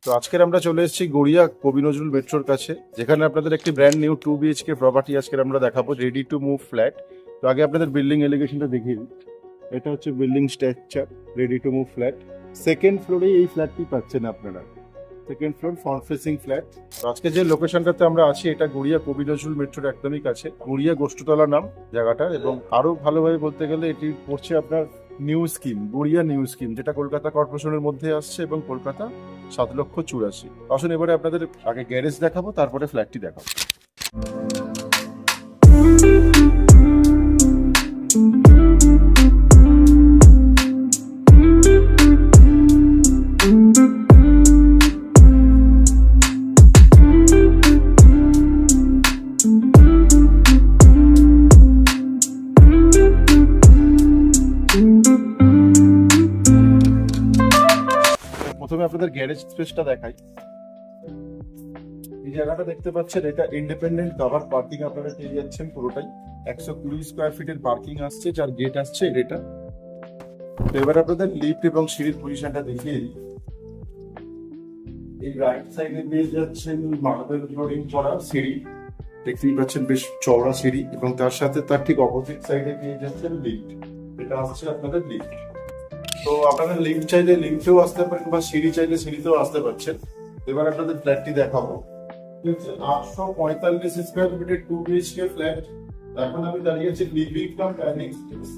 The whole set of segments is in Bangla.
তো আজকের আমরা চলে এসেছি গড়িয়া কবি নজরুল মেট্রোর কাছে, যেখানে আপনাদের একটি ব্র্যান্ড নিউ 2 BHK প্রপার্টি আজকে আমরা দেখাবো, রেডি টু মুভ ফ্ল্যাট। তো আগে আপনাদের বিল্ডিং এলিগেশনটা দেখিয়ে দিই। এটা হচ্ছে building structure, ready to move flat. Second ফ্লোরে এই ফ্ল্যাটটি পাচ্ছেন আপনারা, second floor front facing flat. আজকে যে লোকেশনটাতে আমরা আছি এটা গড়িয়া কবি নজরুল মেট্রোর একদমই কাছে, গড়িয়া গোষ্ঠতলা নাম জায়গাটা। এবং আরো ভালোভাবে বলতে গেলে এটি পড়ছে আপনার new scheme, Garia new scheme, যেটা কলকাতা কর্পোরেশনের মধ্যে আসছে এবং কলকাতা 7,84,000। আসুন এবারে আপনাদের আগে গ্যারেজ দেখাবো, তারপরে ফ্ল্যাটটি দেখাবো। প্রথমে আপনাদের গ্যারেজ স্পেসটা দেখাই। এই জায়গাটা দেখতে পাচ্ছেন, এটা ইন্ডিপেন্ডেন্ট কভার পার্কিং আপনারা পেয়ে যাচ্ছেন পুরোটাই। 120 স্কোয়ার ফিটের পার্কিং আসছে, যার গেট আসছে এটা। তো এবার আপনাদের লিফট এবং সিঁড়ির পজিশনটা দেখিয়ে দিই। এই রাইট সাইডে পেয়ে যাচ্ছেন মার্বেল ফ্লোরিং করা সিঁড়ি, দেখতেই পাচ্ছেন বেশ চওড়া সিঁড়ি, এবং তার সাথে তার ঠিক অপোজিট সাইডে পেয়ে যাচ্ছেন লিফট। এটা আসছে আপনাদের লিফট। তো আপনারা লিফট চাইলে লিফটেও আসতে পারেন, বা সিঁড়ি চাইলে সিঁড়িতেও আসতে পারছেন। এবার আপনাদের ফ্ল্যাটটি দেখাবো। 845 স্কোয়ার ফিটের 2 BHK ফ্ল্যাট। এখন আমি দাঁড়িয়ে আছি লিভিং কাম ডাইনিং স্পেস।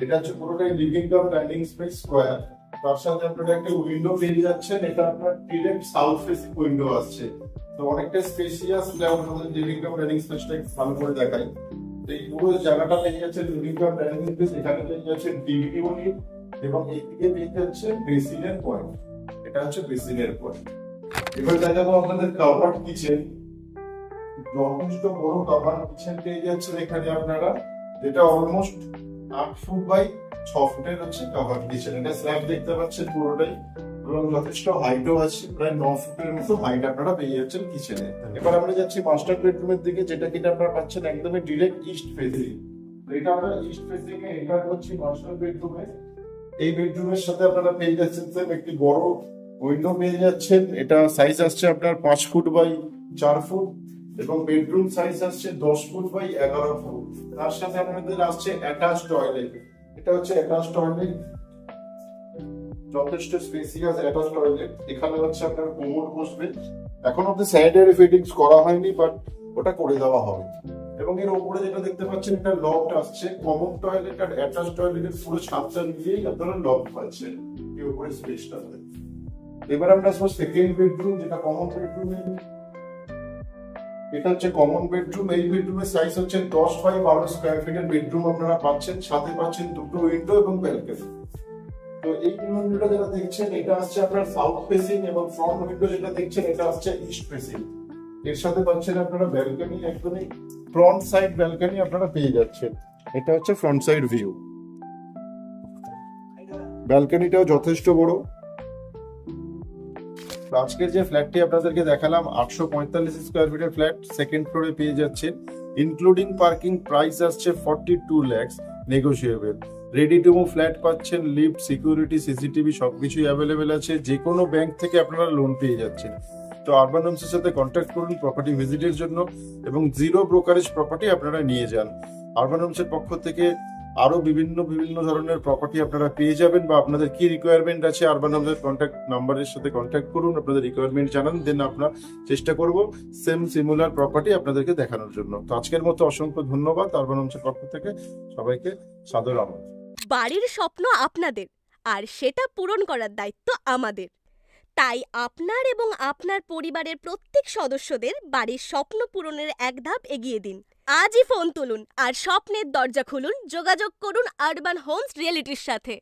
এটা হচ্ছে পুরোটাই living cum dining space square. তার সাথে আপনারা একটা উইন্ডো পেয়ে যাচ্ছেন, এটা আপনার ডিরেক্ট সাউথ ফেসিং উইন্ডো আসছে। তো অনেকটা স্পেসিয়াস, আমাদের লিভিং কাম ডাইনিং স্পেসটা ভালো করে দেখাই। তো এই পুরো জায়গাটা পেয়ে যাচ্ছেন লিভিং কাম ডাইনিং স্পেস। এখানে পেয়ে যাচ্ছেন টিভি ইউনিট, এবং এইদিকে পেয়ে যাচ্ছেন বেসিনের পয়েন্ট। এটা হচ্ছে বেসিনের পয়েন্ট। এবার দেখাবো আপনাদের কাভার্ড কিচেন। যথেষ্ট বড় কাভার্ড কিচেন পেয়ে যাচ্ছেন এখানে আপনারা, যেটা অলমোস্ট 8 ফুট বাই 6 ফুটের হচ্ছে কাভার্ড কিচেন। এটা স্ল্যাব দেখতে পাচ্ছেন পুরোটাই, এবং যথেষ্ট হাইটও আছে, প্রায় 9 ফুটের মতো হাইট আপনারা পেয়ে যাচ্ছেন কিচেনে। এবার আমরা যাচ্ছি মাস্টার বেডরুমের দিকে, যেটা কিনা আপনারা পাচ্ছেন একদমই ডিরেক্ট ইস্ট ফেসিং। এটা আমরা ইস্ট ফেসিং এ এন্টার করছি মাস্টার বেডরুমে। এই বেডরুমের সাথে আপনারা পেয়ে যাচ্ছেন একটি বড় উইন্ডো পেয়ে যাচ্ছেন। এটা সাইজ আসছে আপনার 5 ফুট বাই 4 ফুট, এবং বেডরুম সাইজ আসছে 10 ফুট বাই 11 ফুট। তার সাথে আপনাদের আসছে অ্যাটাচ টয়লেট। এটা হচ্ছে অ্যাটাচ টয়লেট, যথেষ্ট স্পেসিয়াস অ্যাটাচ টয়লেট। এখানে হচ্ছে আপনার কোমোড বসবে। এখন অব্দি স্যানিটারি ফিটিংস করা হয়নি, বাট ওটা করে দেওয়া হবে। এবং এর উপরে যেটা দেখতে পাচ্ছেন, একটা লফট আসছে। কমন টয়লেট আর অ্যাটাচ টয়লেটের পুরো ছাদটা মিলিয়েই আপনারা লফট পাচ্ছেন এই উপরে স্পেসটা। এবার আমরা আসবো সেকেন্ড বেডরুম, যেটা কমন বেডরুম। এটা হচ্ছে কমন বেডরুম। এই বেডরুমের সাইজ হচ্ছে 10 বাই 12 স্কোয়ার ফিটের বেডরুম আপনারা পাচ্ছেন। সাথে পাচ্ছেন দুটো উইন্ডো এবং ব্যালকনি। তো এই উইন্ডোটা যেটা দেখছেন, এটা আসছে আপনার সাউথ ফেসিং, এবং ফ্রন্ট উইন্ডো যেটা দেখছেন এটা আসছে ইস্ট ফেসিং। এর সাথে পাচ্ছেন আপনারা ব্যালকনি, একদমই ফ্রন্ট সাইড ব্যালকনি আপনারা পেয়ে যাচ্ছেন। এটা হচ্ছে ফ্রন্ট সাইড ভিউ। ব্যালকনিটাও যথেষ্ট বড়। আজকের যে ফ্ল্যাটটি আপনাদেরকে দেখালাম, 845 স্কোয়ার ফিটের ফ্ল্যাট, সেকেন্ড ফ্লোরে পেয়ে যাচ্ছেন। ইনক্লুডিং পার্কিং প্রাইস আসছে 42 lakhs, negotiable. Ready to move flat পাচ্ছেন, লিফট, সিকিউরিটি, সিসিটিভি সবকিছুই অ্যাভেলেবেল আছে। যে কোনো ব্যাংক থেকে আপনারা লোন পেয়ে যাচ্ছেন। তো আরবান হোমসের সাথে কন্ট্যাক্ট করুন প্রপার্টি ভিজিটের জন্য, এবং জিরো ব্রোকারেজ প্রপার্টি আপনারা নিয়ে যান। আরবান হোমসের পক্ষ থেকে আরো বিভিন্ন ধরনের প্রপার্টি আপনারা পেয়ে যাবেন, বা আপনাদের কি রিকোয়ারমেন্ট আছে আরবান হোমসের কন্ট্যাক্ট নাম্বারের সাথে কন্ট্যাক্ট করুন, আপনাদের রিকোয়ারমেন্ট জানান, দেন আমরা চেষ্টা করব সেম সিমিলার প্রপার্টি আপনাদেরকে দেখানোর জন্য। তো আজকের মতো অসংখ্য ধন্যবাদ আরবান হোমসের পক্ষ থেকে সবাইকে, সাদর আমন্ত্রণ। বাড়ির স্বপ্ন আপনাদের, আর সেটা পূরণ করার দায়িত্ব আমাদের। তাই আপনার এবং আপনার পরিবারের প্রত্যেক সদস্যদের বাড়ির স্বপ্ন পূরণের এক ধাপ এগিয়ে দিন। আজই ফোন তুলুন আর স্বপ্নের দরজা খুলুন। যোগাযোগ করুন আরবান হোমস রিয়েলিটির সাথে।